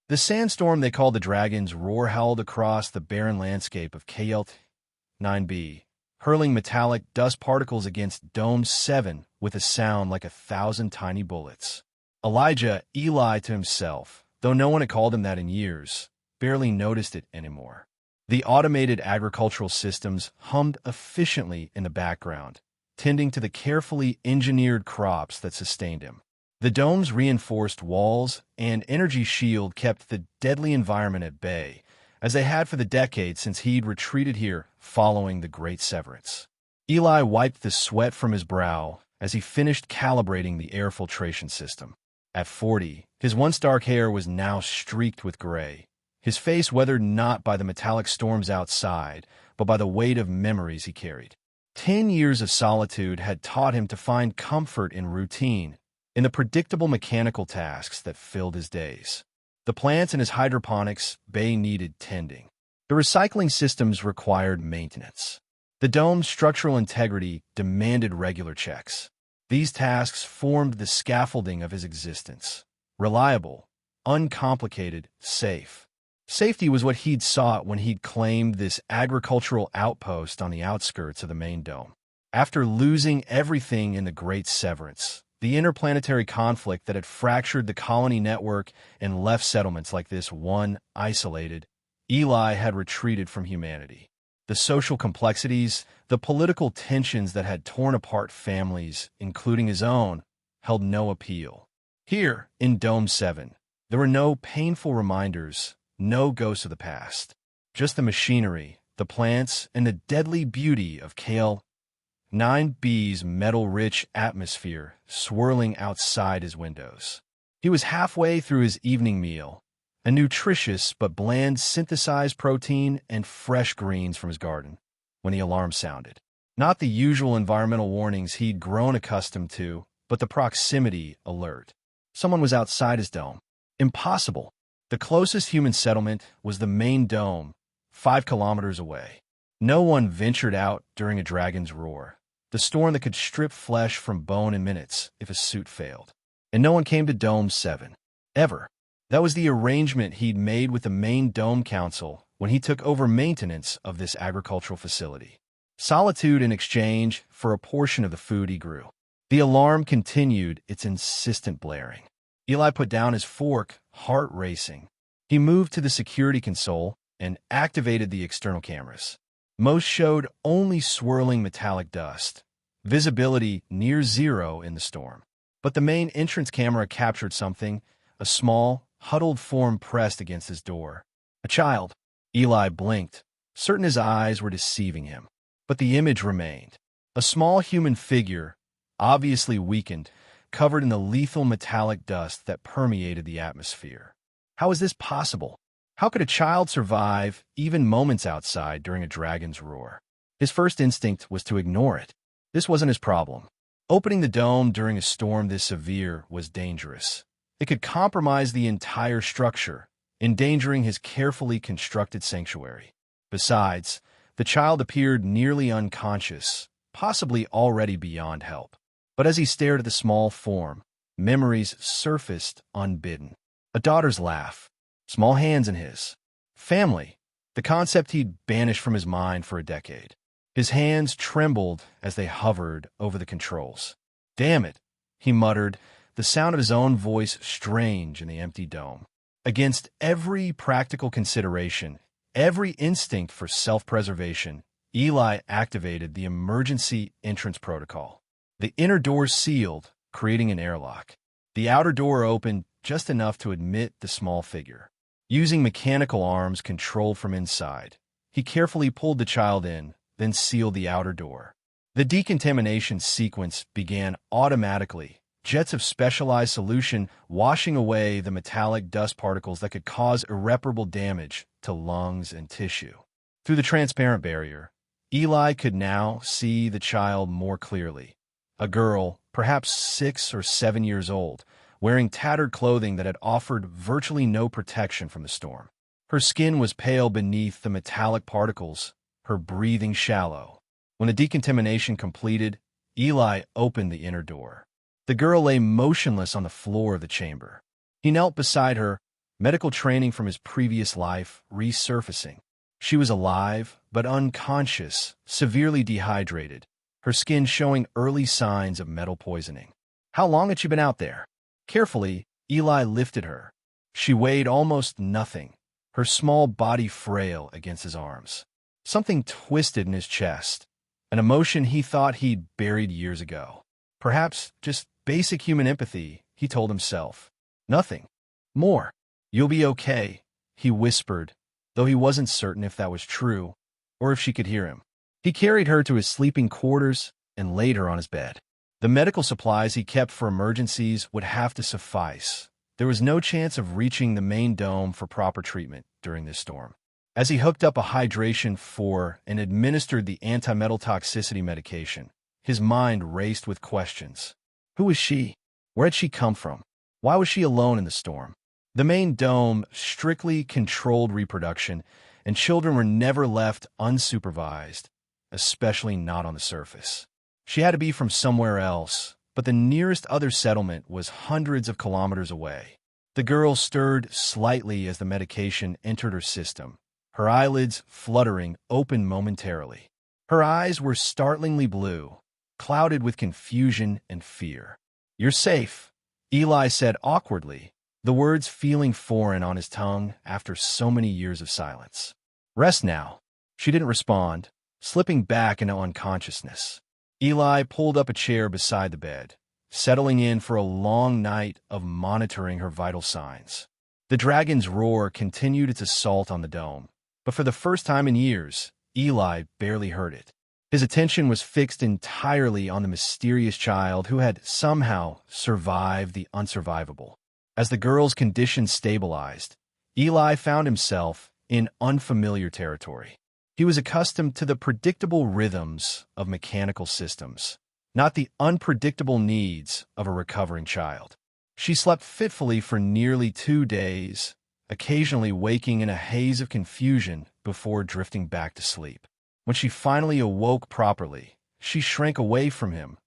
The sandstorm they called the Dragon's Roar howled across the barren landscape of KL-9b, hurling metallic dust particles against Dome 7 with a sound like 1,000 tiny bullets. Eli to himself, though no one had called him that in years, barely noticed it anymore. The automated agricultural systems hummed efficiently in the background, tending to the carefully engineered crops that sustained him. The dome's reinforced walls and energy shield kept the deadly environment at bay, as they had for the decades since he'd retreated here following the Great Severance. Eli wiped the sweat from his brow as he finished calibrating the air filtration system. At 40, his once dark hair was now streaked with gray, his face weathered not by the metallic storms outside, but by the weight of memories he carried. 10 years of solitude had taught him to find comfort in routine, in the predictable mechanical tasks that filled his days. The plants in his hydroponics bay needed tending. The recycling systems required maintenance. The dome's structural integrity demanded regular checks. These tasks formed the scaffolding of his existence. Reliable, uncomplicated, safe. Safety was what he'd sought when he'd claimed this agricultural outpost on the outskirts of the main dome. After losing everything in the Great Severance, the interplanetary conflict that had fractured the colony network and left settlements like this one isolated, Eli had retreated from humanity. The social complexities, the political tensions that had torn apart families, including his own, held no appeal. Here, in Dome 7, there were no painful reminders, no ghosts of the past. Just the machinery, the plants, and the deadly beauty of KL-9b's metal-rich atmosphere swirling outside his windows. He was halfway through his evening meal, a nutritious but bland synthesized protein and fresh greens from his garden, when the alarm sounded. Not the usual environmental warnings he'd grown accustomed to, but the proximity alert. Someone was outside his dome. Impossible. The closest human settlement was the main dome, 5 kilometers away. No one ventured out during a dragon's roar, the storm that could strip flesh from bone in minutes if a suit failed. And no one came to Dome 7. Ever. That was the arrangement he'd made with the main Dome Council when he took over maintenance of this agricultural facility. Solitude in exchange for a portion of the food he grew. The alarm continued its insistent blaring. Eli put down his fork, heart racing. He moved to the security console and activated the external cameras. Most showed only swirling metallic dust, visibility near zero in the storm. But the main entrance camera captured something, a small, huddled form pressed against his door. A child. Eli blinked, certain his eyes were deceiving him. But the image remained. A small human figure, obviously weakened, covered in the lethal metallic dust that permeated the atmosphere. How was this possible? How could a child survive even moments outside during a dragon's roar? His first instinct was to ignore it. This wasn't his problem. Opening the dome during a storm this severe was dangerous. It could compromise the entire structure, endangering his carefully constructed sanctuary. Besides, the child appeared nearly unconscious, possibly already beyond help. But as he stared at the small form, memories surfaced unbidden. A daughter's laugh, small hands in his. Family, the concept he'd banished from his mind for a decade. His hands trembled as they hovered over the controls. "Damn it," he muttered, the sound of his own voice strange in the empty dome. Against every practical consideration, every instinct for self-preservation, Eli activated the emergency entrance protocol. The inner door sealed, creating an airlock. The outer door opened just enough to admit the small figure. Using mechanical arms controlled from inside, he carefully pulled the child in, then sealed the outer door. The decontamination sequence began automatically, jets of specialized solution washing away the metallic dust particles that could cause irreparable damage to lungs and tissue. Through the transparent barrier, Eli could now see the child more clearly. A girl, perhaps 6 or 7 years old, wearing tattered clothing that had offered virtually no protection from the storm. Her skin was pale beneath the metallic particles, her breathing shallow. When the decontamination completed, Eli opened the inner door. The girl lay motionless on the floor of the chamber. He knelt beside her, medical training from his previous life resurfacing. She was alive, but unconscious, severely dehydrated, her skin showing early signs of metal poisoning. How long had she been out there? Carefully, Eli lifted her. She weighed almost nothing, her small body frail against his arms. Something twisted in his chest, an emotion he thought he'd buried years ago. Perhaps just basic human empathy, he told himself. Nothing more. You'll be okay, he whispered, though he wasn't certain if that was true or if she could hear him. He carried her to his sleeping quarters and laid her on his bed. The medical supplies he kept for emergencies would have to suffice. There was no chance of reaching the main dome for proper treatment during this storm. As he hooked up a hydration for and administered the anti-metal toxicity medication, his mind raced with questions. Who was she? Where had she come from? Why was she alone in the storm? The main dome strictly controlled reproduction, and children were never left unsupervised, especially not on the surface. She had to be from somewhere else, but the nearest other settlement was hundreds of kilometers away. The girl stirred slightly as the medication entered her system, her eyelids fluttering open momentarily. Her eyes were startlingly blue, clouded with confusion and fear. "You're safe," Eli said awkwardly, the words feeling foreign on his tongue after so many years of silence. "Rest now." She didn't respond, slipping back into unconsciousness. Eli pulled up a chair beside the bed, settling in for a long night of monitoring her vital signs. The dragon's roar continued its assault on the dome, but for the first time in years, Eli barely heard it. His attention was fixed entirely on the mysterious child who had somehow survived the unsurvivable. As the girl's condition stabilized, Eli found himself in unfamiliar territory. He was accustomed to the predictable rhythms of mechanical systems, not the unpredictable needs of a recovering child. She slept fitfully for nearly 2 days, occasionally waking in a haze of confusion before drifting back to sleep. When she finally awoke properly, she shrank away from him,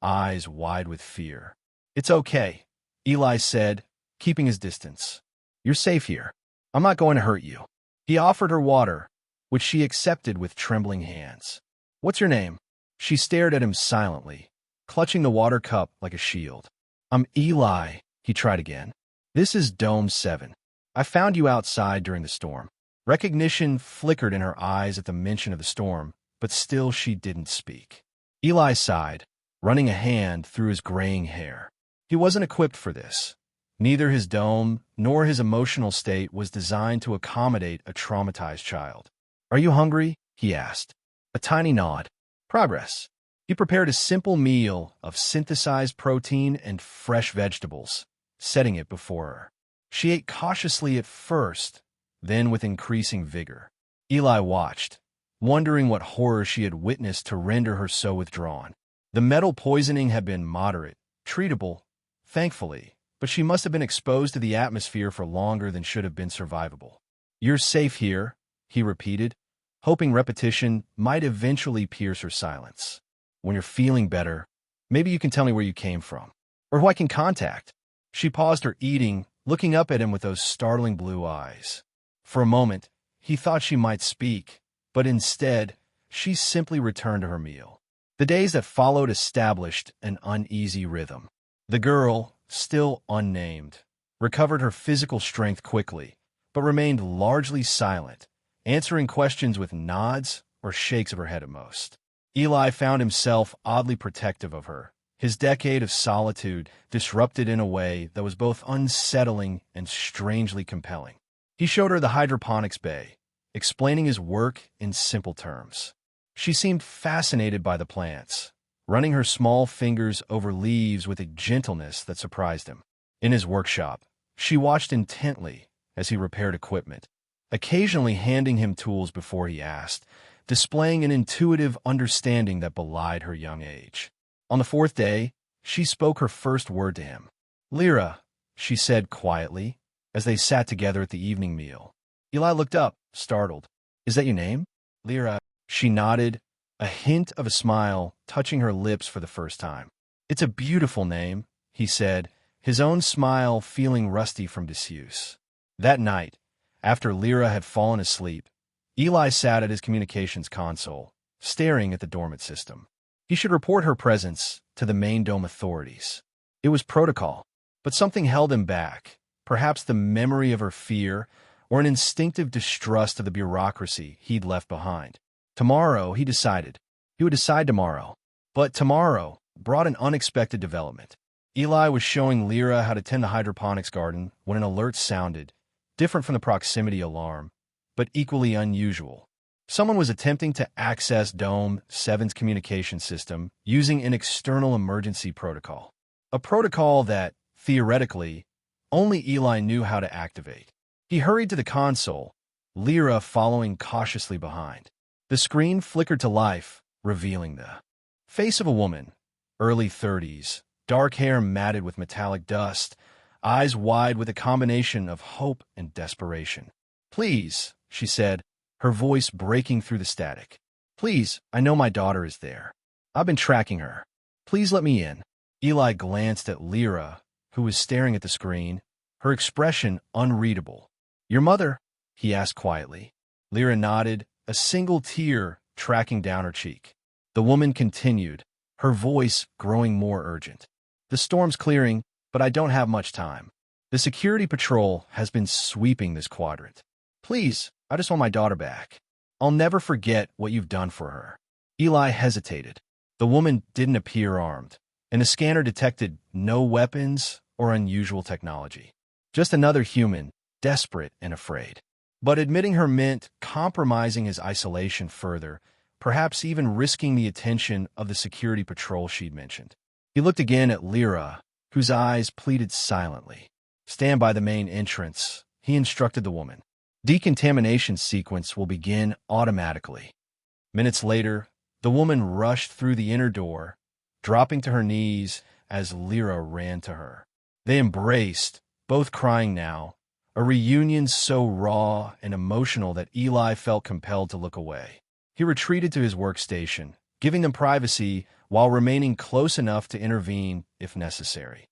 eyes wide with fear. "It's okay," Eli said, keeping his distance. "You're safe here. I'm not going to hurt you." He offered her water, which she accepted with trembling hands. "What's your name?" She stared at him silently, clutching the water cup like a shield. "I'm Eli," he tried again. "This is Dome 7. I found you outside during the storm." Recognition flickered in her eyes at the mention of the storm, but still she didn't speak. Eli sighed, running a hand through his graying hair. He wasn't equipped for this. Neither his dome nor his emotional state was designed to accommodate a traumatized child. "Are you hungry?" he asked. A tiny nod. Progress. He prepared a simple meal of synthesized protein and fresh vegetables, setting it before her. She ate cautiously at first, then with increasing vigor. Eli watched, wondering what horror she had witnessed to render her so withdrawn. The metal poisoning had been moderate, treatable, thankfully, but she must have been exposed to the atmosphere for longer than should have been survivable. "You're safe here," he repeated, hoping repetition might eventually pierce her silence. "When you're feeling better, maybe you can tell me where you came from, or who I can contact." She paused her eating, looking up at him with those startling blue eyes. For a moment, he thought she might speak, but instead, she simply returned to her meal. The days that followed established an uneasy rhythm. The girl, still unnamed, recovered her physical strength quickly, but remained largely silent, answering questions with nods or shakes of her head at most. Eli found himself oddly protective of her, his decade of solitude disrupted in a way that was both unsettling and strangely compelling. He showed her the hydroponics bay, explaining his work in simple terms. She seemed fascinated by the plants, running her small fingers over leaves with a gentleness that surprised him. In his workshop, she watched intently as he repaired equipment, occasionally handing him tools before he asked, displaying an intuitive understanding that belied her young age. On the 4th day, she spoke her first word to him. "Lyra," she said quietly, as they sat together at the evening meal. Eli looked up, startled. "Is that your name?" "Lyra." She nodded, a hint of a smile touching her lips for the first time. "It's a beautiful name," he said, his own smile feeling rusty from disuse. That night, after Lyra had fallen asleep, Eli sat at his communications console, staring at the dormant system. He should report her presence to the main dome authorities. It was protocol, but something held him back, perhaps the memory of her fear or an instinctive distrust of the bureaucracy he'd left behind. Tomorrow, he decided. He would decide tomorrow. But tomorrow brought an unexpected development. Eli was showing Lyra how to tend the hydroponics garden when an alert sounded, different from the proximity alarm, but equally unusual. Someone was attempting to access Dome 7's communication system using an external emergency protocol. A protocol that, theoretically, only Eli knew how to activate. He hurried to the console, Lyra following cautiously behind. The screen flickered to life, revealing the face of a woman, early 30s, dark hair matted with metallic dust, eyes wide with a combination of hope and desperation. "Please," she said, her voice breaking through the static. "Please, I know my daughter is there. I've been tracking her. Please let me in." Eli glanced at Lyra, who was staring at the screen, her expression unreadable. "Your mother?" he asked quietly. Lyra nodded, a single tear tracking down her cheek. The woman continued, her voice growing more urgent. "The storm's clearing, but I don't have much time. The security patrol has been sweeping this quadrant. Please, I just want my daughter back. I'll never forget what you've done for her." Eli hesitated. The woman didn't appear armed, and the scanner detected no weapons or unusual technology. Just another human, desperate and afraid. But admitting her meant compromising his isolation further, perhaps even risking the attention of the security patrol she'd mentioned. He looked again at Lyra, whose eyes pleaded silently. "Stand by the main entrance," he instructed the woman. "Decontamination sequence will begin automatically." Minutes later, the woman rushed through the inner door, dropping to her knees as Lyra ran to her. They embraced, both crying now, a reunion so raw and emotional that Eli felt compelled to look away. He retreated to his workstation, giving them privacy while remaining close enough to intervene if necessary.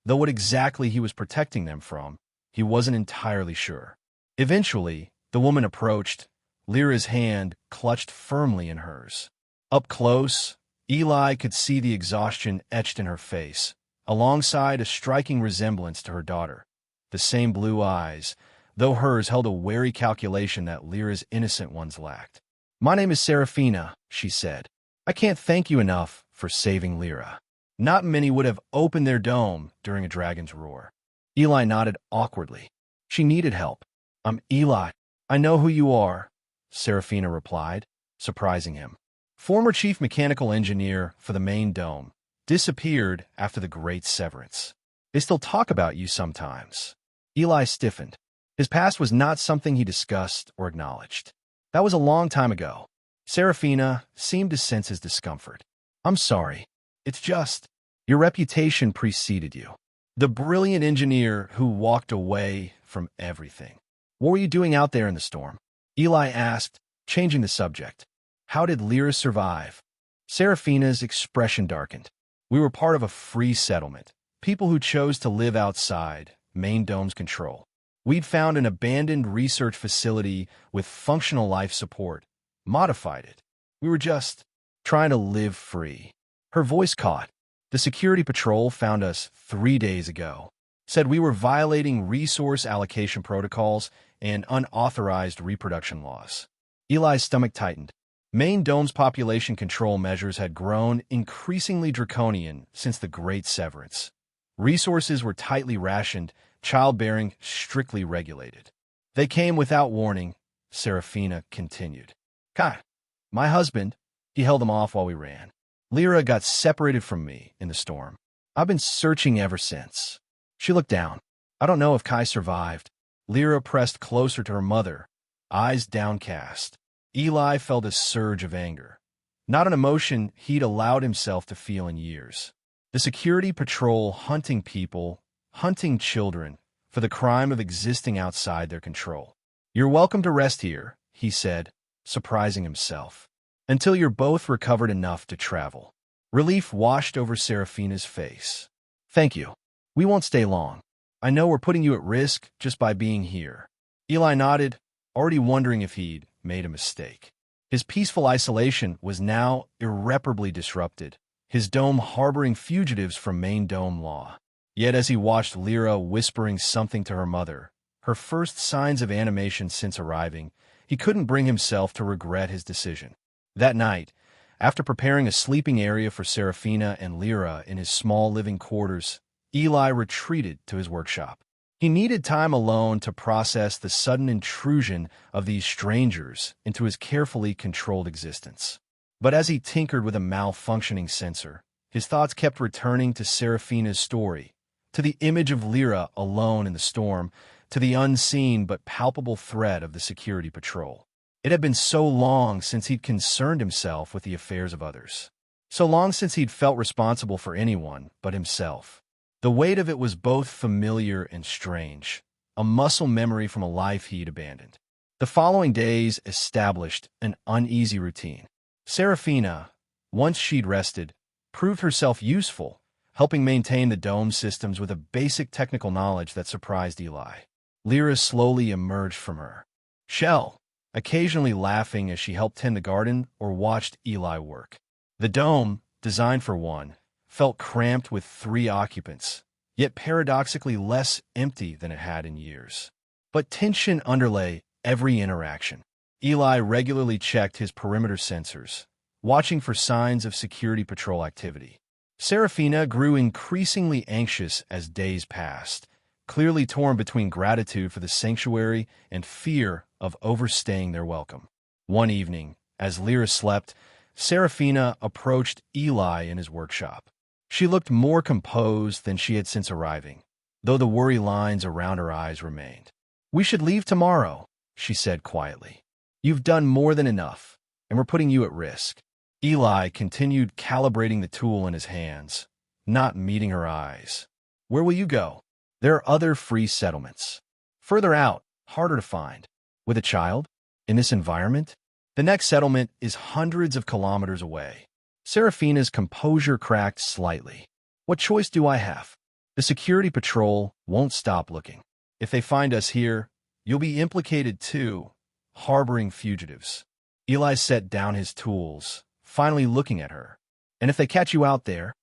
Though what exactly he was protecting them from, he wasn't entirely sure. Eventually, the woman approached, Lyra's hand clutched firmly in hers. Up close, Eli could see the exhaustion etched in her face, alongside a striking resemblance to her daughter. The same blue eyes, though hers held a wary calculation that Lyra's innocent ones lacked. "My name is Serafina," she said. "I can't thank you enough for saving Lyra." Not many would have opened their dome during a dragon's roar. Eli nodded awkwardly. "She needed help." "I'm Eli. I know who you are," Serafina replied, surprising him. "Former chief mechanical engineer for the main dome. Disappeared after the Great Severance. They still talk about you sometimes." Eli stiffened. His past was not something he discussed or acknowledged. That was a long time ago. Serafina seemed to sense his discomfort. "I'm sorry. It's just, your reputation preceded you. The brilliant engineer who walked away from everything. What were you doing out there in the storm?" Eli asked, changing the subject. "How did Lyra survive?" Serafina's expression darkened. "We were part of a free settlement. People who chose to live outside main dome's control. We'd found an abandoned research facility with functional life support, modified it. We were just trying to live free." Her voice caught. "The security patrol found us 3 days ago. Said we were violating resource allocation protocols and unauthorized reproduction laws." Eli's stomach tightened. Main dome's population control measures had grown increasingly draconian since the Great Severance. Resources were tightly rationed, childbearing strictly regulated. "They came without warning," Serafina continued. "God, my husband," he held them off while we ran. "Lyra got separated from me in the storm. I've been searching ever since." She looked down. "I don't know if Kai survived." Lyra pressed closer to her mother, eyes downcast. Eli felt a surge of anger, not an emotion he'd allowed himself to feel in years. The security patrol hunting people, hunting children, for the crime of existing outside their control. "You're welcome to rest here," he said, surprising himself, "until you're both recovered enough to travel." Relief washed over Serafina's face. "Thank you. We won't stay long. I know we're putting you at risk just by being here. Eli nodded, already wondering if he'd made a mistake. His peaceful isolation was now irreparably disrupted, his dome harboring fugitives from main dome law. Yet as he watched Lyra whispering something to her mother, her first signs of animation since arriving, he couldn't bring himself to regret his decision. That night, after preparing a sleeping area for Seraphina and Lyra in his small living quarters, Eli retreated to his workshop. He needed time alone to process the sudden intrusion of these strangers into his carefully controlled existence. But as he tinkered with a malfunctioning sensor, his thoughts kept returning to Seraphina's story, to the image of Lyra alone in the storm, to the unseen but palpable threat of the security patrol. It had been so long since he'd concerned himself with the affairs of others. So long since he'd felt responsible for anyone but himself. The weight of it was both familiar and strange, a muscle memory from a life he'd abandoned. The following days established an uneasy routine. Seraphina, once she'd rested, proved herself useful, helping maintain the dome systems with a basic technical knowledge that surprised Eli. Lyra slowly emerged from her shell, occasionally laughing as she helped tend the garden or watched Eli work. The dome, designed for one, felt cramped with 3 occupants, yet paradoxically less empty than it had in years. But tension underlay every interaction. Eli regularly checked his perimeter sensors, watching for signs of security patrol activity. Seraphina grew increasingly anxious as days passed, clearly torn between gratitude for the sanctuary and fear of overstaying their welcome. One evening, as Lyra slept, Seraphina approached Eli in his workshop. She looked more composed than she had since arriving, though the worry lines around her eyes remained. "We should leave tomorrow," she said quietly. "You've done more than enough, and we're putting you at risk." Eli continued calibrating the tool in his hands, not meeting her eyes. "Where will you go?" "There are other free settlements. Further out, harder to find. With a child? In this environment? The next settlement is hundreds of kilometers away." Seraphina's composure cracked slightly. "What choice do I have? The security patrol won't stop looking. If they find us here, you'll be implicated too, harboring fugitives." Eli set down his tools, finally looking at her. "And if they catch you out there?"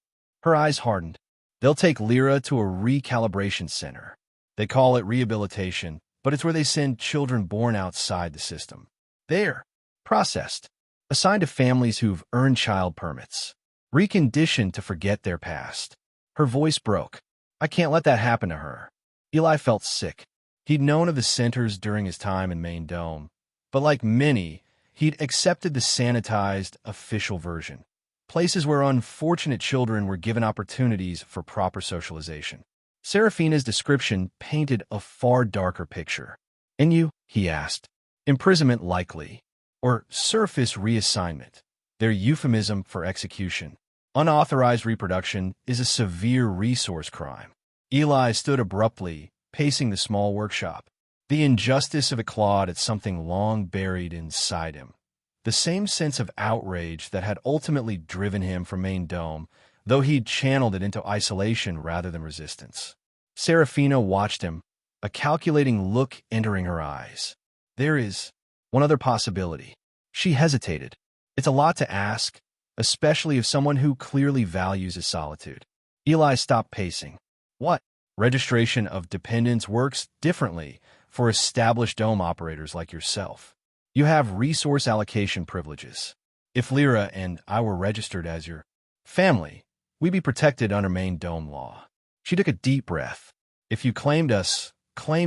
Her eyes hardened. "They'll take Lyra to a recalibration center. They call it rehabilitation, but it's where they send children born outside the system. There, processed, assigned to families who've earned child permits, reconditioned to forget their past." Her voice broke. "I can't let that happen to her." Eli felt sick. He'd known of the centers during his time in Main Dome, but like many, he'd accepted the sanitized, official version. Places where unfortunate children were given opportunities for proper socialization. Seraphina's description painted a far darker picture. "And you?" he asked. "Imprisonment likely. Or surface reassignment, their euphemism for execution. Unauthorized reproduction is a severe resource crime." Eli stood abruptly, pacing the small workshop. The injustice of it clawed at something long buried inside him. The same sense of outrage that had ultimately driven him from Main Dome, though he'd channeled it into isolation rather than resistance. Seraphina watched him, a calculating look entering her eyes. "There is one other possibility." She hesitated. "It's a lot to ask, especially of someone who clearly values his solitude." Eli stopped pacing. "What?" "Registration of dependents works differently for established dome operators like yourself. You have resource allocation privileges. If Lyra and I were registered as your family, we'd be protected under Main Dome law." She took a deep breath. "If you claimed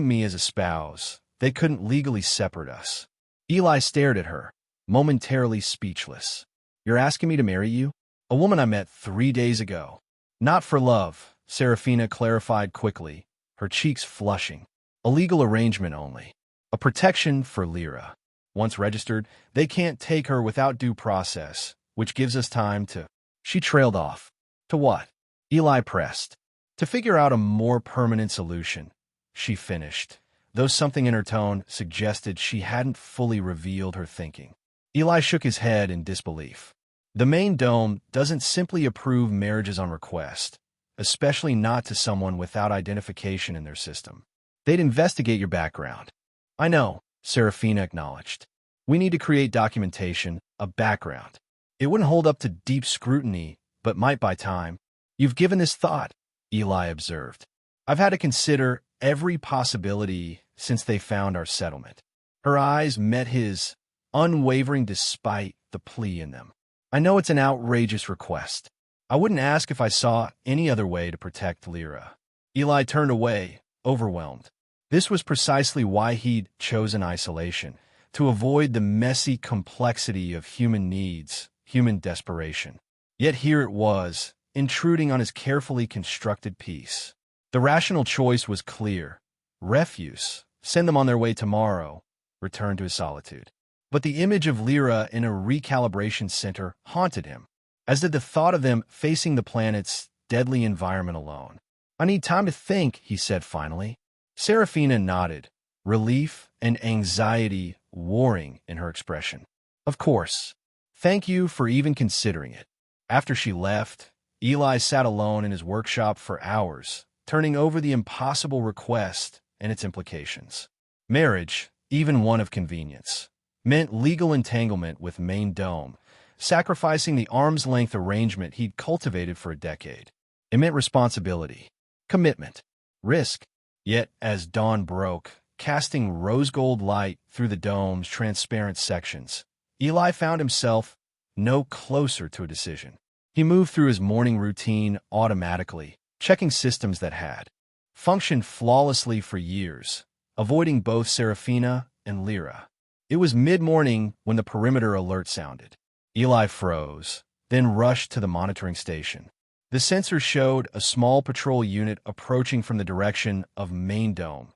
me as a spouse, they couldn't legally separate us." Eli stared at her, momentarily speechless. "You're asking me to marry you? A woman I met 3 days ago." "Not for love," Seraphina clarified quickly, her cheeks flushing. "A legal arrangement only. A protection for Lyra. Once registered, they can't take her without due process, which gives us time to—" She trailed off. "To what?" Eli pressed. "To figure out a more permanent solution," she finished, though something in her tone suggested she hadn't fully revealed her thinking. Eli shook his head in disbelief. "The Main Dome doesn't simply approve marriages on request. especially not to someone without identification in their system. They'd investigate your background. I know, Serafina acknowledged. We need to create documentation, a background. It wouldn't hold up to deep scrutiny, but might buy time. You've given this thought, Eli observed. I've had to consider every possibility since they found our settlement. Her eyes met his, unwavering despite the plea in them. I know it's an outrageous request. I wouldn't ask if I saw any other way to protect Lyra. Eli turned away, overwhelmed. This was precisely why he'd chosen isolation, to avoid the messy complexity of human needs, human desperation. Yet here it was, intruding on his carefully constructed peace. The rational choice was clear. Refuse, send them on their way tomorrow, return to his solitude. But the image of Lyra in a recalibration center haunted him, as did the thought of them facing the planet's deadly environment alone. I need time to think, he said finally. Serafina nodded, relief and anxiety warring in her expression. Of course. Thank you for even considering it. After she left, Eli sat alone in his workshop for hours, turning over the impossible request and its implications. Marriage, even one of convenience, meant legal entanglement with Main Dome, sacrificing the arm's-length arrangement he'd cultivated for a decade. It meant responsibility, commitment, risk. Yet, as dawn broke, casting rose-gold light through the dome's transparent sections, Eli found himself no closer to a decision. He moved through his morning routine automatically, checking systems that had functioned flawlessly for years, avoiding both Serafina and Lyra. It was mid-morning when the perimeter alert sounded. Eli froze, then rushed to the monitoring station. The sensor showed a small patrol unit approaching from the direction of Main Dome.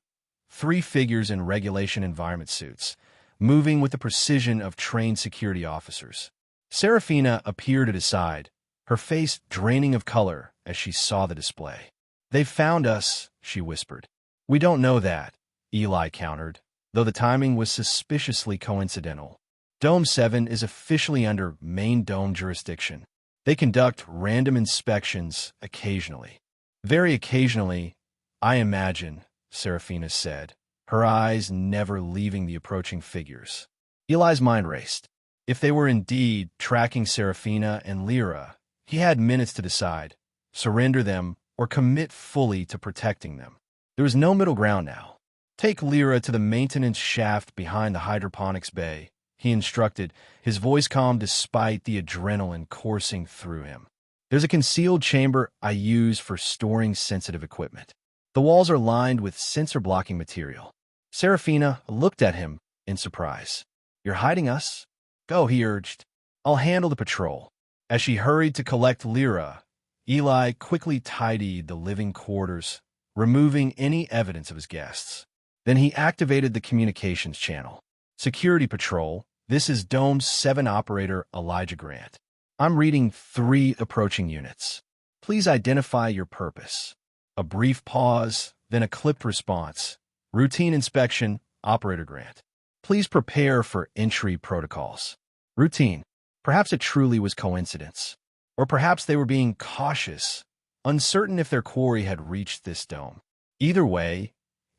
3 figures in regulation environment suits, moving with the precision of trained security officers. Serafina appeared at his side, her face draining of color as she saw the display. "They've found us," she whispered. "We don't know that," Eli countered, though the timing was suspiciously coincidental. Dome 7 is officially under Main Dome jurisdiction. They conduct random inspections occasionally. Very occasionally, I imagine, Serafina said, her eyes never leaving the approaching figures. Eli's mind raced. If they were indeed tracking Serafina and Lyra, he had minutes to decide, surrender them or commit fully to protecting them. There was no middle ground now. Take Lyra to the maintenance shaft behind the hydroponics bay, he instructed, his voice calm despite the adrenaline coursing through him. There's a concealed chamber I use for storing sensitive equipment. The walls are lined with sensor-blocking material. Serafina looked at him in surprise. "You're hiding us?" "Go," he urged. "I'll handle the patrol." As she hurried to collect Lyra, Eli quickly tidied the living quarters, removing any evidence of his guests. Then he activated the communications channel. "Security Patrol, this is Dome 7 operator Elijah Grant. I'm reading 3 approaching units. Please identify your purpose." A brief pause, then a clipped response. "Routine inspection, Operator Grant. Please prepare for entry protocols." Routine. Perhaps it truly was coincidence. Or perhaps they were being cautious, uncertain if their quarry had reached this dome. Either way,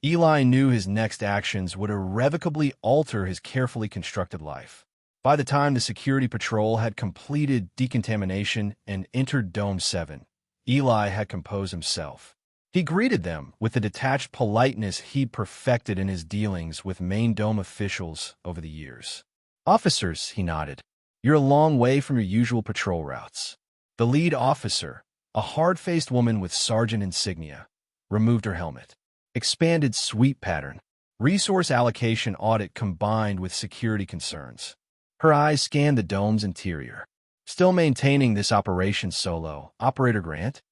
Eli knew his next actions would irrevocably alter his carefully constructed life. By the time the security patrol had completed decontamination and entered Dome 7, Eli had composed himself. He greeted them with the detached politeness he'd perfected in his dealings with Main Dome officials over the years. "Officers," he nodded, "you're a long way from your usual patrol routes." The lead officer, a hard-faced woman with sergeant insignia, removed her helmet. Expanded sweep pattern, resource allocation audit combined with security concerns. Her eyes scanned the dome's interior. "Still maintaining this operation solo, Operator Grant?"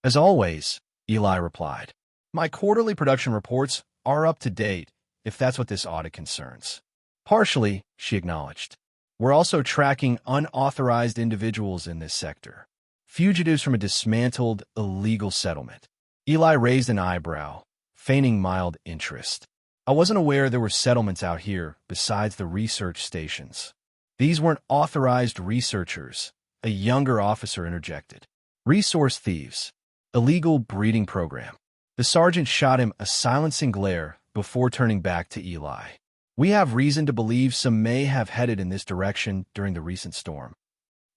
"As always," Eli replied. "My quarterly production reports are up to date, if that's what this audit concerns." "Partially," she acknowledged. "We're also tracking unauthorized individuals in this sector. Fugitives from a dismantled, illegal settlement." Eli raised an eyebrow, feigning mild interest. "I wasn't aware there were settlements out here besides the research stations." "These weren't authorized researchers," a younger officer interjected. "Resource thieves." Illegal breeding program. The sergeant shot him a silencing glare before turning back to Eli. We have reason to believe some may have headed in this direction during the recent storm.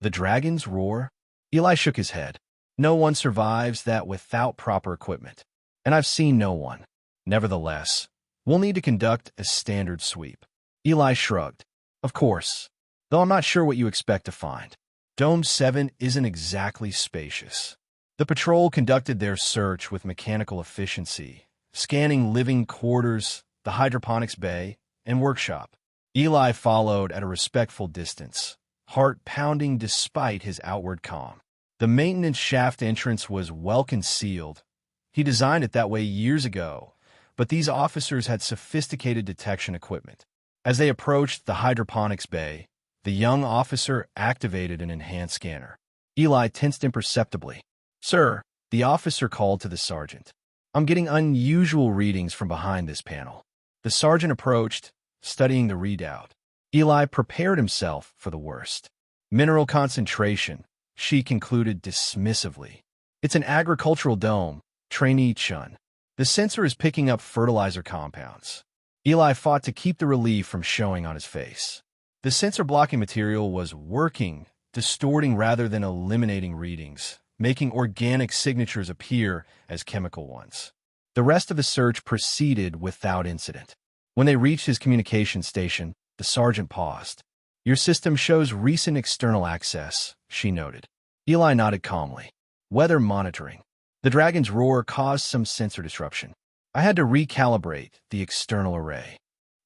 The dragon's roar? Eli shook his head. No one survives that without proper equipment. And I've seen no one. Nevertheless, we'll need to conduct a standard sweep. Eli shrugged. Of course. Though I'm not sure what you expect to find. Dome 7 isn't exactly spacious. The patrol conducted their search with mechanical efficiency, scanning living quarters, the hydroponics bay, and workshop. Eli followed at a respectful distance, heart pounding despite his outward calm. The maintenance shaft entrance was well concealed. He designed it that way years ago, but these officers had sophisticated detection equipment. As they approached the hydroponics bay, the young officer activated an enhanced scanner. Eli tensed imperceptibly. Sir, the officer called to the sergeant. I'm getting unusual readings from behind this panel. The sergeant approached, studying the readout. Eli prepared himself for the worst. Mineral concentration, she concluded dismissively. It's an agricultural dome, trainee Chun. The sensor is picking up fertilizer compounds. Eli fought to keep the relief from showing on his face. The sensor blocking material was working, distorting rather than eliminating readings, making organic signatures appear as chemical ones. The rest of the search proceeded without incident. When they reached his communication station, the sergeant paused. Your system shows recent external access, she noted. Eli nodded calmly. Weather monitoring. The dragon's roar caused some sensor disruption. I had to recalibrate the external array.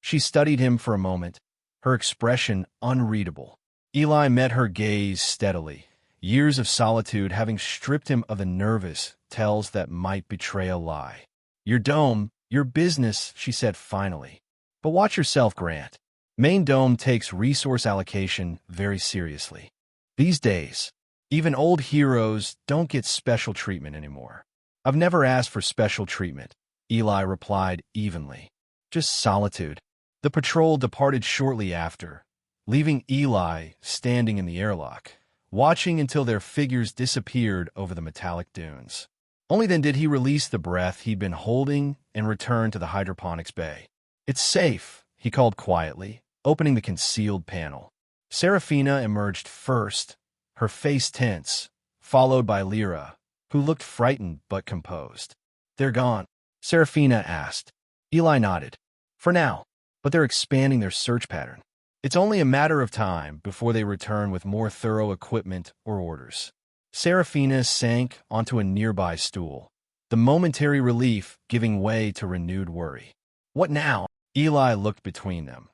She studied him for a moment, her expression unreadable. Eli met her gaze steadily, years of solitude having stripped him of the nervous tells that might betray a lie. Your dome, your business, she said finally. But watch yourself, Grant. Main Dome takes resource allocation very seriously. These days, even old heroes don't get special treatment anymore. I've never asked for special treatment, Eli replied evenly. Just solitude. The patrol departed shortly after, leaving Eli standing in the airlock, watching until their figures disappeared over the metallic dunes. Only then did he release the breath he'd been holding and return to the hydroponics bay. It's safe, he called quietly, opening the concealed panel. Serafina emerged first, her face tense, followed by Lyra, who looked frightened but composed. They're gone, Serafina asked. Eli nodded. For now, but they're expanding their search pattern. It's only a matter of time before they return with more thorough equipment or orders. Serafina sank onto a nearby stool, the momentary relief giving way to renewed worry. What now? Eli looked between them.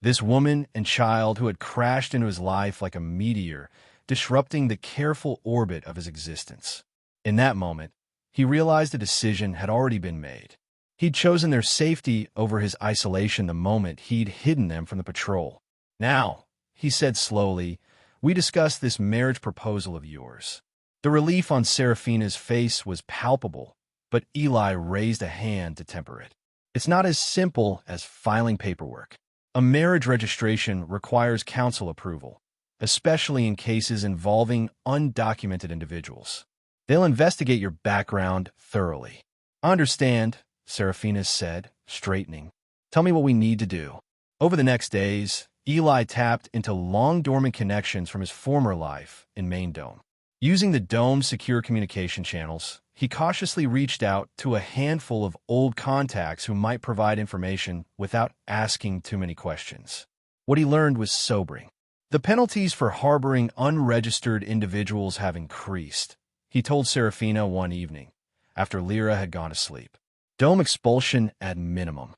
This woman and child who had crashed into his life like a meteor, disrupting the careful orbit of his existence. In that moment, he realized a decision had already been made. He'd chosen their safety over his isolation the moment he'd hidden them from the patrol. Now, he said slowly, we discussed this marriage proposal of yours. The relief on Serafina's face was palpable, but Eli raised a hand to temper it. It's not as simple as filing paperwork. A marriage registration requires council approval, especially in cases involving undocumented individuals. They'll investigate your background thoroughly. I understand, Serafina said, straightening. Tell me what we need to do. Over the next days, Eli tapped into long-dormant connections from his former life in Main Dome. Using the dome's secure communication channels, he cautiously reached out to a handful of old contacts who might provide information without asking too many questions. What he learned was sobering. The penalties for harboring unregistered individuals have increased, he told Serafina one evening, after Lyra had gone to sleep. Dome expulsion at minimum.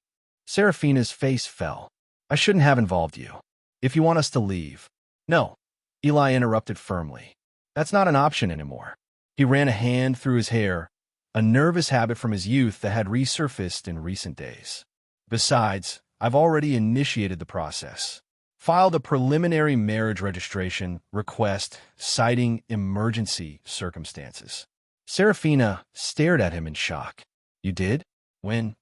Serafina's face fell. I shouldn't have involved you. If you want us to leave. No, Eli interrupted firmly. That's not an option anymore. He ran a hand through his hair, a nervous habit from his youth that had resurfaced in recent days. Besides, I've already initiated the process. Filed a preliminary marriage registration request citing emergency circumstances. Serafina stared at him in shock. You did? When?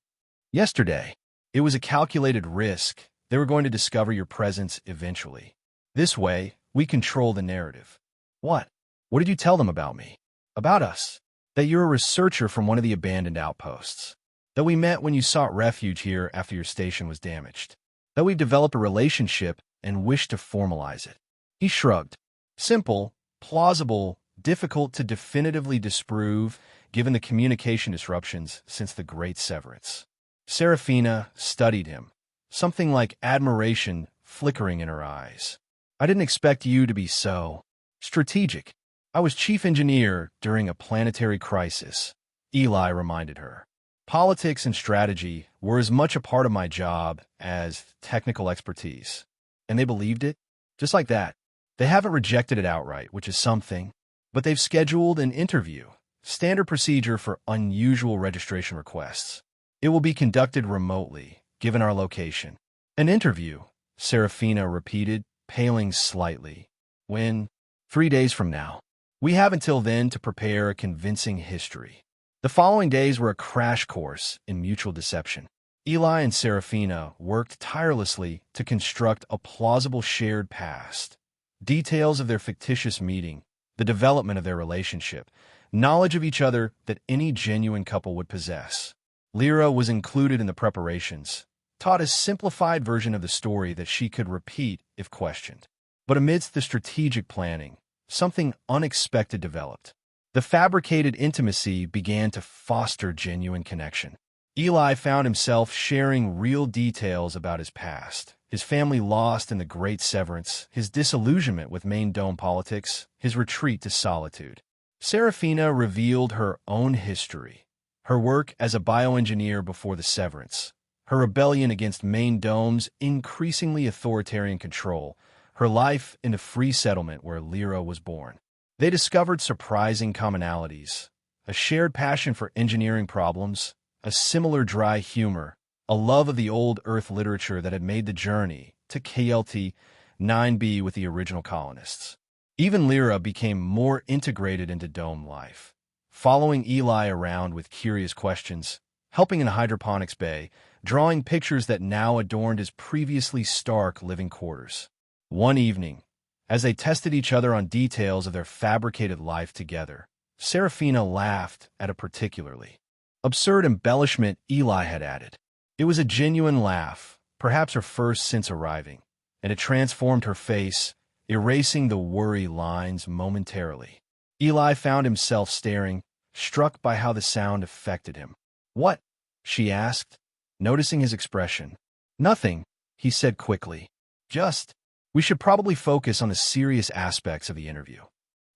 Yesterday. It was a calculated risk. They were going to discover your presence eventually. This way, we control the narrative. What? What did you tell them about me? About us? that you're a researcher from one of the abandoned outposts, that we met when you sought refuge here after your station was damaged, that we've developed a relationship and wish to formalize it." He shrugged. Simple, plausible, difficult to definitively disprove given the communication disruptions since the Great Severance. Serafina studied him, something like admiration flickering in her eyes. "I didn't expect you to be so strategic. I was chief engineer during a planetary crisis," Eli reminded her. "Politics and strategy were as much a part of my job as technical expertise." And they believed it? Just like that. They haven't rejected it outright, which is something, but they've scheduled an interview, standard procedure for unusual registration requests. It will be conducted remotely, given our location. "An interview," Serafina repeated, paling slightly. "When?" "3 days from now. We have until then to prepare a convincing history." The following days were a crash course in mutual deception. Eli and Serafina worked tirelessly to construct a plausible shared past. Details of their fictitious meeting, the development of their relationship, knowledge of each other that any genuine couple would possess. Lyra was included in the preparations, taught a simplified version of the story that she could repeat if questioned. But amidst the strategic planning, something unexpected developed. The fabricated intimacy began to foster genuine connection. Eli found himself sharing real details about his past, his family lost in the Great Severance, his disillusionment with Main Dome politics, his retreat to solitude. Serafina revealed her own history, her work as a bioengineer before the Severance, her rebellion against Main Dome's increasingly authoritarian control, her life in the free settlement where Lyra was born. They discovered surprising commonalities, a shared passion for engineering problems, a similar dry humor, a love of the old Earth literature that had made the journey to KLT 9b with the original colonists. Even Lyra became more integrated into Dome life, following Eli around with curious questions, helping in a hydroponics bay, drawing pictures that now adorned his previously stark living quarters. One evening, as they tested each other on details of their fabricated life together, Serafina laughed at a particularly absurd embellishment Eli had added. It was a genuine laugh, perhaps her first since arriving, and it transformed her face, erasing the worry lines momentarily. Eli found himself staring, struck by how the sound affected him. "What?" she asked, noticing his expression. "Nothing," he said quickly. "Just, we should probably focus on the serious aspects of the interview."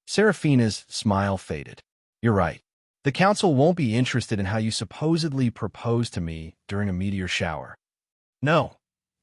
Serafina's smile faded. "You're right. The council won't be interested in how you supposedly proposed to me during a meteor shower." "No,"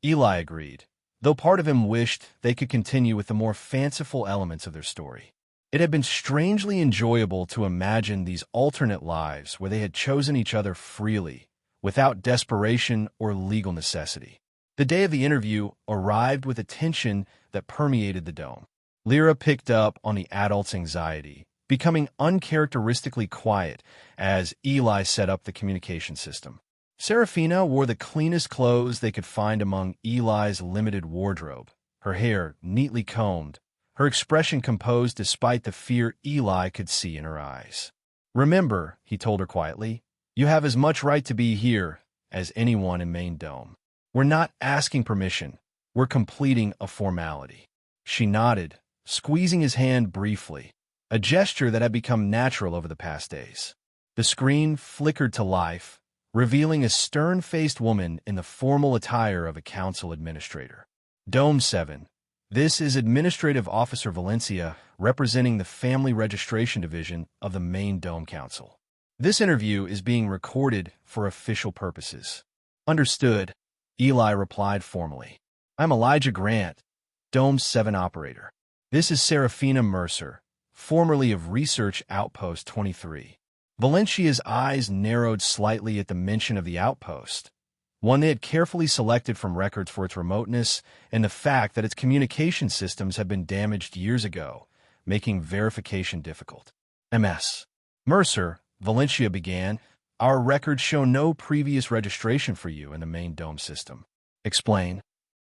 Eli agreed, though part of him wished they could continue with the more fanciful elements of their story. It had been strangely enjoyable to imagine these alternate lives where they had chosen each other freely, without desperation or legal necessity. The day of the interview arrived with a tension that permeated the dome. Lyra picked up on the adult's anxiety, becoming uncharacteristically quiet as Eli set up the communication system. Serafina wore the cleanest clothes they could find among Eli's limited wardrobe, her hair neatly combed, her expression composed despite the fear Eli could see in her eyes. "Remember," he told her quietly, "you have as much right to be here as anyone in Main Dome. We're not asking permission. We're completing a formality." She nodded, squeezing his hand briefly, a gesture that had become natural over the past days. The screen flickered to life, revealing a stern-faced woman in the formal attire of a council administrator. "Dome 7. This is Administrative Officer Valencia, representing the Family Registration Division of the Main Dome Council. This interview is being recorded for official purposes." "Understood," Eli replied formally. "I'm Elijah Grant, Dome 7 operator. This is Serafina Mercer, formerly of Research Outpost 23. Valencia's eyes narrowed slightly at the mention of the outpost, one they had carefully selected from records for its remoteness and the fact that its communication systems had been damaged years ago, making verification difficult. "MS. Mercer," Valencia began, "our records show no previous registration for you in the Main Dome system." "Explain."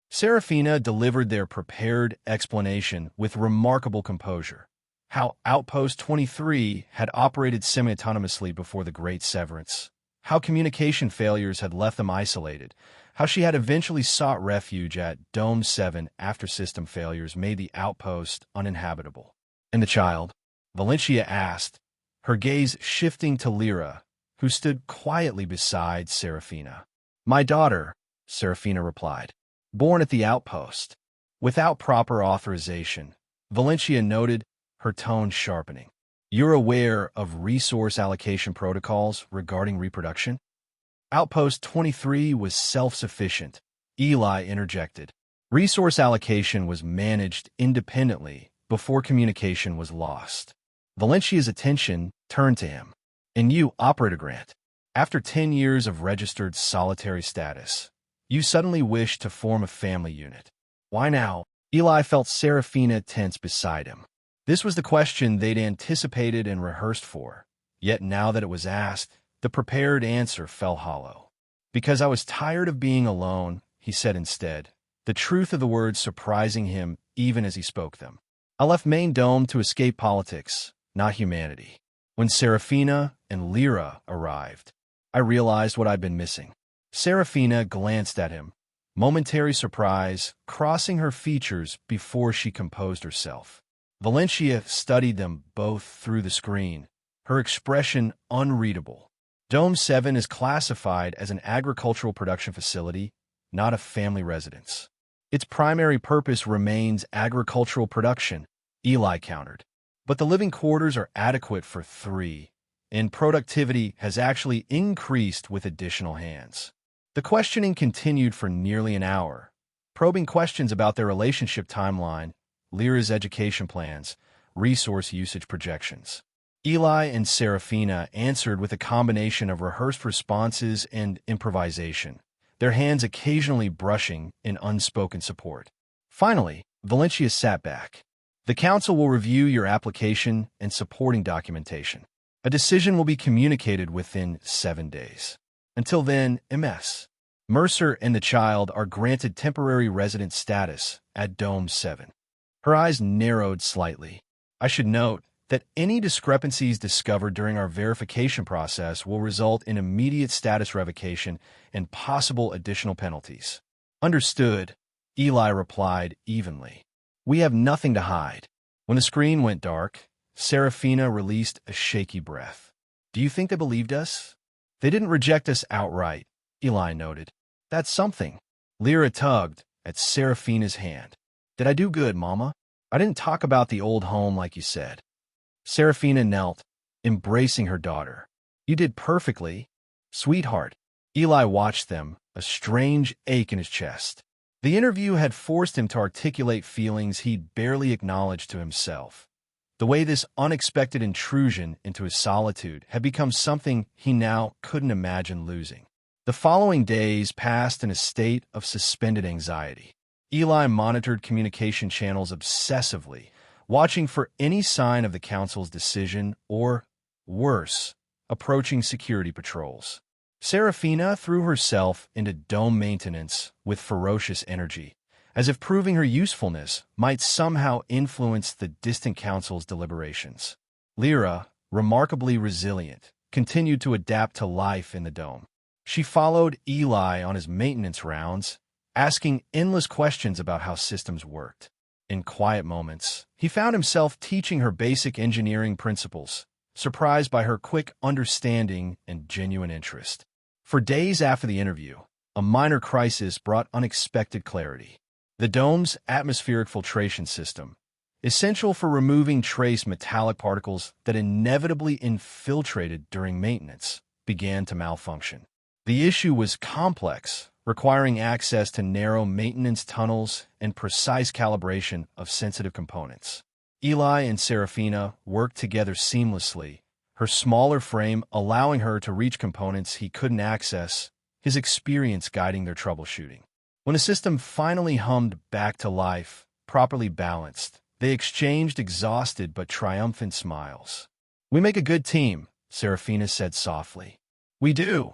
Serafina delivered their prepared explanation with remarkable composure, how Outpost 23 had operated semi-autonomously before the Great Severance, how communication failures had left them isolated, how she had eventually sought refuge at Dome 7 after system failures made the outpost uninhabitable. And the child? Valencia asked, her gaze shifting to Lyra, who stood quietly beside Serafina. My daughter, Serafina replied, born at the outpost. Without proper authorization, Valencia noted, her tone sharpening. You're aware of resource allocation protocols regarding reproduction? Outpost 23 was self-sufficient, Eli interjected. Resource allocation was managed independently before communication was lost. Valencia's attention turned to him. And you, Operator Grant, after 10 years of registered solitary status, you suddenly wish to form a family unit. Why now? Eli felt Serafina tense beside him. This was the question they'd anticipated and rehearsed for, yet now that it was asked, the prepared answer fell hollow. Because I was tired of being alone, he said instead, the truth of the words surprising him even as he spoke them. I left Main Dome to escape politics, not humanity. When Serafina and Lyra arrived, I realized what I'd been missing. Serafina glanced at him, momentary surprise crossing her features before she composed herself. Valencia studied them both through the screen, her expression unreadable. Dome 7 is classified as an agricultural production facility, not a family residence. Its primary purpose remains agricultural production, Eli countered. But the living quarters are adequate for 3, and productivity has actually increased with additional hands. The questioning continued for nearly an hour, probing questions about their relationship timeline, Lyra's education plans, resource usage projections. Eli and Serafina answered with a combination of rehearsed responses and improvisation, their hands occasionally brushing in unspoken support. Finally, Valencia sat back. The council will review your application and supporting documentation. A decision will be communicated within 7 days. Until then, MS. Mercer and the child are granted temporary resident status at Dome 7. Her eyes narrowed slightly. I should note that any discrepancies discovered during our verification process will result in immediate status revocation and possible additional penalties. Understood, Eli replied evenly. We have nothing to hide. When the screen went dark, Serafina released a shaky breath. Do you think they believed us? They didn't reject us outright, Eli noted. That's something. Lyra tugged at Serafina's hand. Did I do good, Mama? I didn't talk about the old home like you said. Serafina knelt, embracing her daughter. You did perfectly. Sweetheart. Eli watched them, a strange ache in his chest. The interview had forced him to articulate feelings he'd barely acknowledged to himself. The way this unexpected intrusion into his solitude had become something he now couldn't imagine losing. The following days passed in a state of suspended anxiety. Eli monitored communication channels obsessively, watching for any sign of the council's decision or, worse, approaching security patrols. Serafina threw herself into dome maintenance with ferocious energy, as if proving her usefulness might somehow influence the distant council's deliberations. Lyra, remarkably resilient, continued to adapt to life in the dome. She followed Eli on his maintenance rounds, asking endless questions about how systems worked. In quiet moments, he found himself teaching her basic engineering principles, surprised by her quick understanding and genuine interest. For days after the interview, a minor crisis brought unexpected clarity. The dome's atmospheric filtration system, essential for removing trace metallic particles that inevitably infiltrated during maintenance, began to malfunction. The issue was complex, requiring access to narrow maintenance tunnels and precise calibration of sensitive components. Eli and Serafina worked together seamlessly, her smaller frame allowing her to reach components he couldn't access, his experience guiding their troubleshooting. When the system finally hummed back to life, properly balanced, they exchanged exhausted but triumphant smiles. We make a good team, Serafina said softly. We do,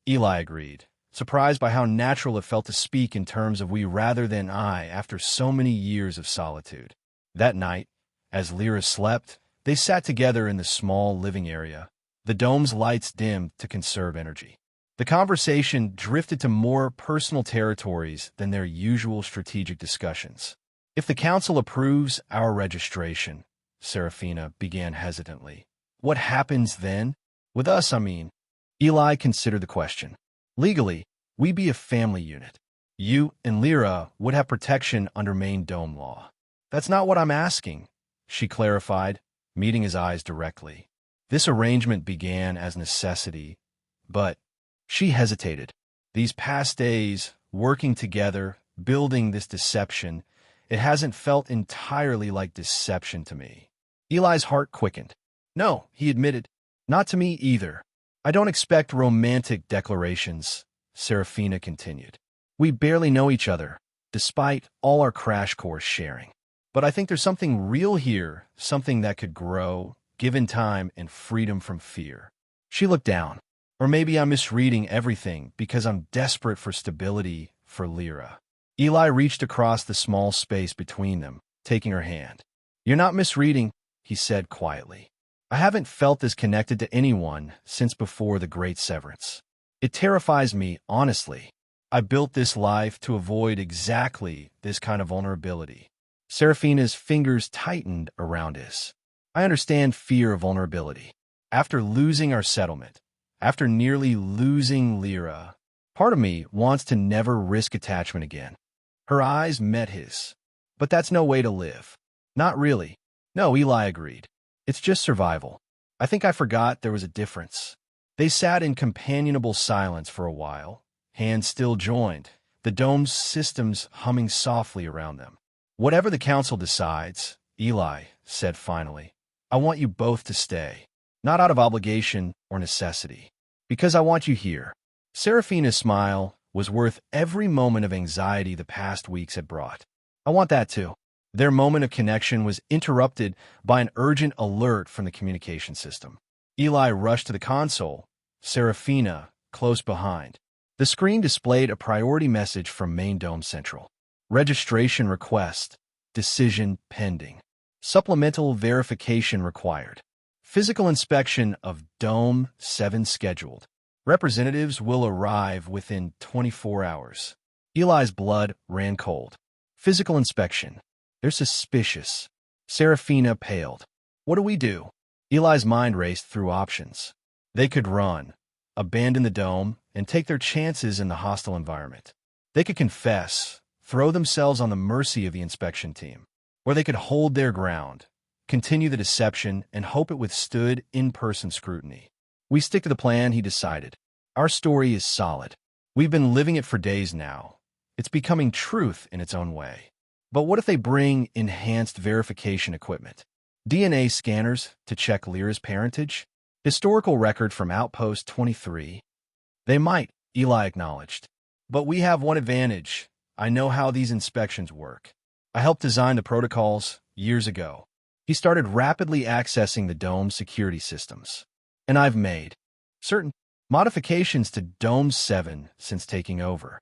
Eli agreed, surprised by how natural it felt to speak in terms of we rather than I after so many years of solitude. That night, as Lyra slept, They sat together in the small living area, the dome's lights dimmed to conserve energy. The conversation drifted to more personal territories than their usual strategic discussions. If the council approves our registration, Serafina began hesitantly, what happens then? With us, I mean. Eli considered the question. Legally, we be a family unit. You and Lyra would have protection under main dome law. That's not what I'm asking, she clarified, meeting his eyes directly. This arrangement began as necessity, but she hesitated. These past days, working together, building this deception, it hasn't felt entirely like deception to me. Eli's heart quickened. No, he admitted. Not to me either. I don't expect romantic declarations, Serafina continued. We barely know each other, despite all our crash course sharing. But I think there's something real here, something that could grow, given time and freedom from fear. She looked down. Or maybe I'm misreading everything because I'm desperate for stability for Lyra. Eli reached across the small space between them, taking her hand. You're not misreading, he said quietly. I haven't felt this connected to anyone since before the great severance. It terrifies me, honestly. I built this life to avoid exactly this kind of vulnerability. Serafina's fingers tightened around his. I understand fear of vulnerability. After losing our settlement, after nearly losing Lyra, part of me wants to never risk attachment again. Her eyes met his. But that's no way to live. Not really. No, Eli agreed. It's just survival. I think I forgot there was a difference. They sat in companionable silence for a while, hands still joined, the dome's systems humming softly around them. Whatever the council decides, Eli said finally, I want you both to stay. Not out of obligation or necessity. Because I want you here. Serafina's smile was worth every moment of anxiety the past weeks had brought. I want that too. Their moment of connection was interrupted by an urgent alert from the communication system. Eli rushed to the console, Serafina close behind. The screen displayed a priority message from Main Dome Central. Registration request. Decision pending. Supplemental verification required. Physical inspection of Dome 7 scheduled. Representatives will arrive within 24 hours. Eli's blood ran cold. Physical inspection. They're suspicious. Serafina paled. What do we do? Eli's mind raced through options. They could run, abandon the dome, and take their chances in the hostile environment. They could confess, throw themselves on the mercy of the inspection team. Or they could hold their ground, continue the deception, and hope it withstood in-person scrutiny. We stick to the plan, he decided. Our story is solid. We've been living it for days now. It's becoming truth in its own way. But what if they bring enhanced verification equipment? DNA scanners to check Lyra's parentage? Historical record from Outpost 23? They might, Eli acknowledged. But we have one advantage. I know how these inspections work. I helped design the protocols years ago. He started rapidly accessing the Dome's security systems. And I've made certain modifications to Dome 7 since taking over.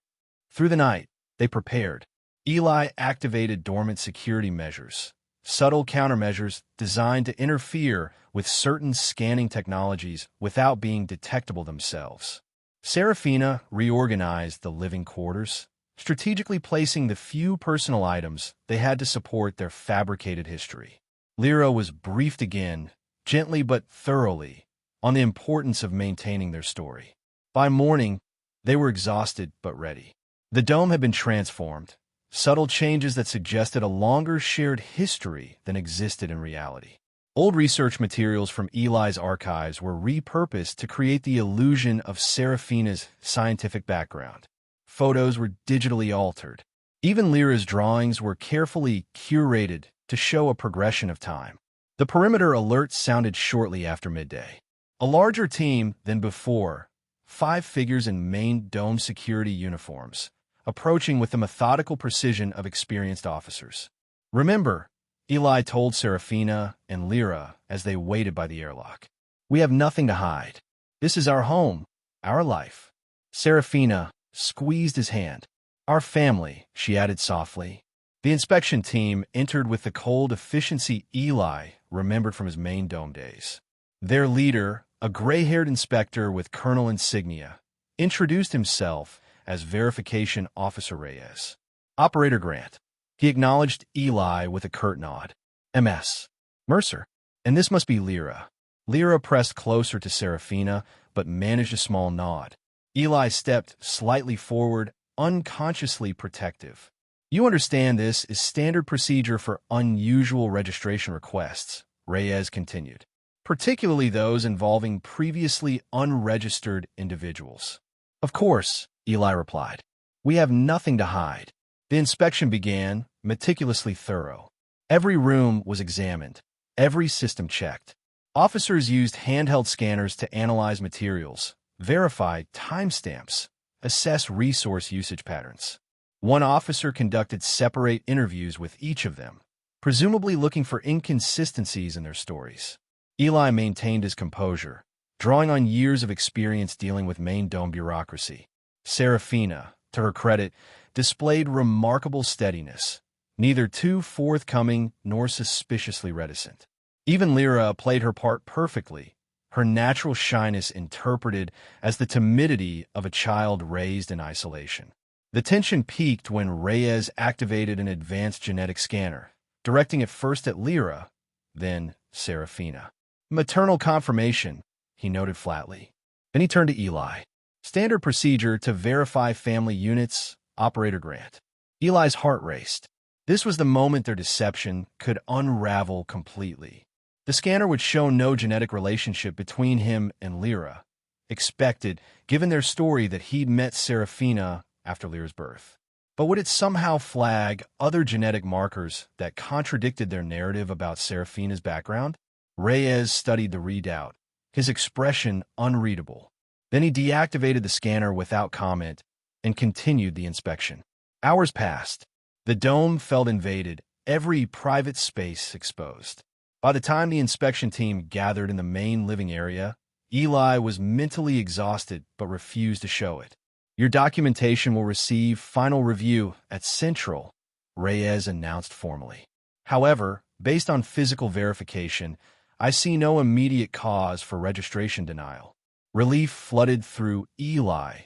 Through the night, they prepared. Eli activated dormant security measures, subtle countermeasures designed to interfere with certain scanning technologies without being detectable themselves. Serafina reorganized the living quarters, strategically placing the few personal items they had to support their fabricated history. Lyra was briefed again, gently but thoroughly, on the importance of maintaining their story. By morning, they were exhausted but ready. The dome had been transformed, subtle changes that suggested a longer shared history than existed in reality. Old research materials from Eli's archives were repurposed to create the illusion of Serafina's scientific background. Photos were digitally altered. Even Lyra's drawings were carefully curated to show a progression of time. The perimeter alert sounded shortly after midday. A larger team than before, 5 figures in main dome security uniforms, approaching with the methodical precision of experienced officers. Remember, Eli told Serafina and Lyra as they waited by the airlock. We have nothing to hide. This is our home, our life. Serafina squeezed his hand. Our family, she added softly. The inspection team entered with the cold efficiency Eli remembered from his main dome days. Their leader, a gray-haired inspector with colonel insignia, introduced himself as Verification Officer Reyes. Operator Grant. He acknowledged Eli with a curt nod. MS. Mercer. And this must be Lyra. Lyra pressed closer to Serafina, but managed a small nod. Eli stepped slightly forward, unconsciously protective. You understand this is standard procedure for unusual registration requests, Reyes continued, particularly those involving previously unregistered individuals. Of course, Eli replied. We have nothing to hide. The inspection began, meticulously thorough. Every room was examined, every system checked. Officers used handheld scanners to analyze materials, verify timestamps, assess resource usage patterns. One officer conducted separate interviews with each of them, presumably looking for inconsistencies in their stories. Eli maintained his composure, drawing on years of experience dealing with main dome bureaucracy. Serafina, to her credit, displayed remarkable steadiness, neither too forthcoming nor suspiciously reticent. Even Lyra played her part perfectly, her natural shyness interpreted as the timidity of a child raised in isolation. The tension peaked when Reyes activated an advanced genetic scanner, directing it first at Lyra, then Serafina. Maternal confirmation, he noted flatly. Then he turned to Eli. Standard procedure to verify family units, Operator Grant. Eli's heart raced. This was the moment their deception could unravel completely. The scanner would show no genetic relationship between him and Lyra, expected, given their story that he'd met Serafina after Lyra's birth. But would it somehow flag other genetic markers that contradicted their narrative about Serafina's background? Reyes studied the readout, his expression unreadable. Then he deactivated the scanner without comment and continued the inspection. Hours passed. The dome felt invaded, every private space exposed. By the time the inspection team gathered in the main living area, Eli was mentally exhausted but refused to show it. Your documentation will receive final review at Central, Reyes announced formally. However, based on physical verification, I see no immediate cause for registration denial. Relief flooded through Eli,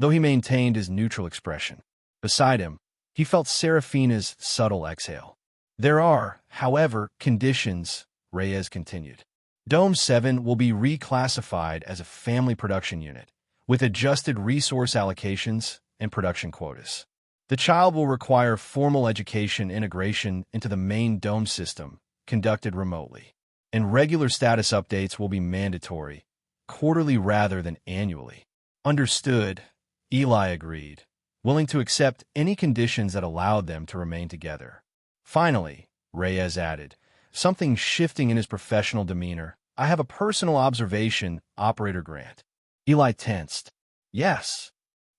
though he maintained his neutral expression. Beside him, he felt Serafina's subtle exhale. There are, however, conditions, Reyes continued. Dome 7 will be reclassified as a family production unit, with adjusted resource allocations and production quotas. The child will require formal education integration into the main dome system, conducted remotely. And regular status updates will be mandatory, quarterly rather than annually. Understood, Eli agreed, willing to accept any conditions that allowed them to remain together. Finally, Reyes added, something shifting in his professional demeanor. I have a personal observation, Operator Grant. Eli tensed. Yes.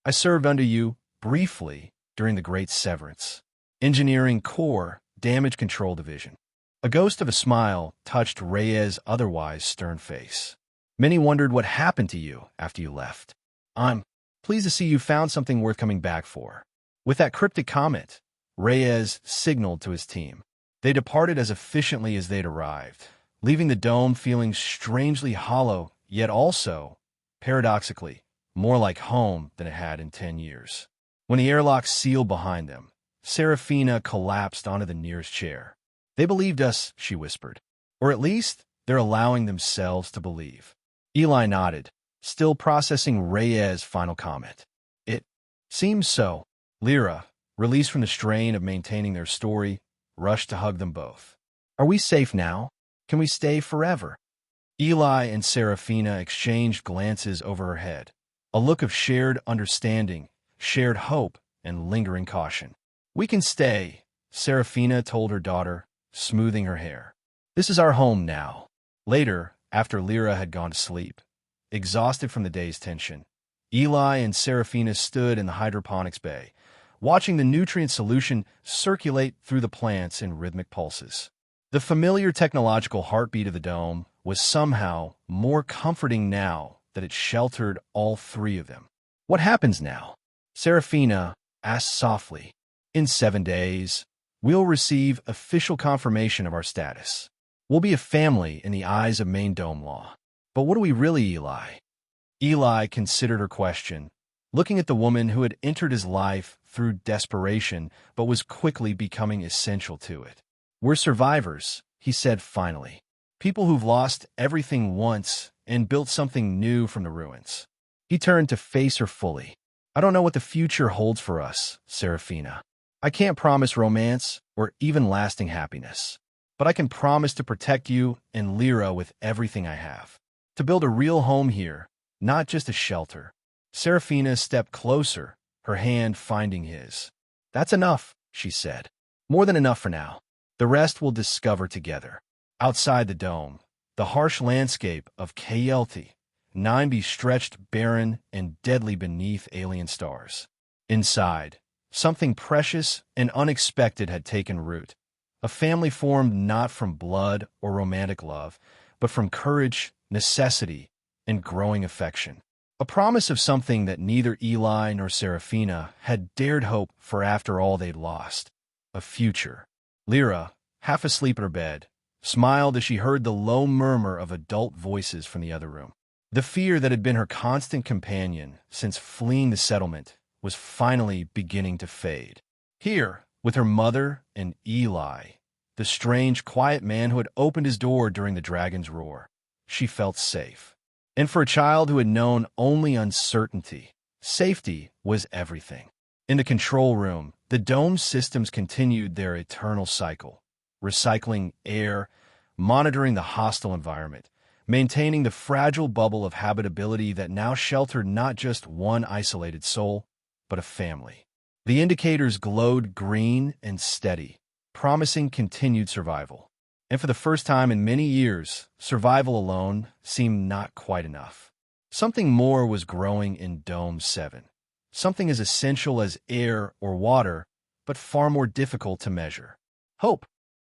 I served under you, briefly, during the Great Severance. Engineering Corps, Damage Control Division. A ghost of a smile touched Reyes' otherwise stern face. Many wondered what happened to you after you left. I'm pleased to see you found something worth coming back for. With that cryptic comment, Reyes signaled to his team. They departed as efficiently as they'd arrived, leaving the dome feeling strangely hollow, yet also, paradoxically, more like home than it had in 10 years. When the airlock sealed behind them, Serafina collapsed onto the nearest chair. They believed us, she whispered. Or at least, they're allowing themselves to believe. Eli nodded, still processing Reyes' final comment. It seems so. Lyra, released from the strain of maintaining their story, rushed to hug them both. Are we safe now? Can we stay forever? Eli and Serafina exchanged glances over her head, a look of shared understanding, shared hope, and lingering caution. We can stay, Serafina told her daughter, smoothing her hair. This is our home now. Later, after Lyra had gone to sleep, exhausted from the day's tension, Eli and Serafina stood in the hydroponics bay, watching the nutrient solution circulate through the plants in rhythmic pulses. The familiar technological heartbeat of the dome was somehow more comforting now that it sheltered all three of them. What happens now? Serafina asked softly. In 7 days, we'll receive official confirmation of our status. We'll be a family in the eyes of main dome law. But what are we really, Eli? Eli considered her question, looking at the woman who had entered his life through desperation but was quickly becoming essential to it. We're survivors, he said finally. People who've lost everything once and built something new from the ruins. He turned to face her fully. I don't know what the future holds for us, Serafina. I can't promise romance or even lasting happiness. But I can promise to protect you and Lyra with everything I have. To build a real home here, not just a shelter. Serafina stepped closer, her hand finding his. That's enough, she said. More than enough for now. The rest we'll discover together. Outside the dome, the harsh landscape of Kaelti, 9B stretched barren and deadly beneath alien stars. Inside, something precious and unexpected had taken root. A family formed not from blood or romantic love, but from courage, necessity, and growing affection. A promise of something that neither Eli nor Serafina had dared hope for after all they'd lost. A future. Lyra, half asleep in her bed, smiled as she heard the low murmur of adult voices from the other room. The fear that had been her constant companion since fleeing the settlement was finally beginning to fade. Here, with her mother and Eli, the strange, quiet man who had opened his door during the dragon's roar, she felt safe. And for a child who had known only uncertainty, safety was everything. In the control room, the dome systems continued their eternal cycle, recycling air, monitoring the hostile environment, maintaining the fragile bubble of habitability that now sheltered not just one isolated soul, but a family. The indicators glowed green and steady, promising continued survival. And for the first time in many years, survival alone seemed not quite enough. Something more was growing in Dome 7. Something as essential as air or water, but far more difficult to measure. Hope.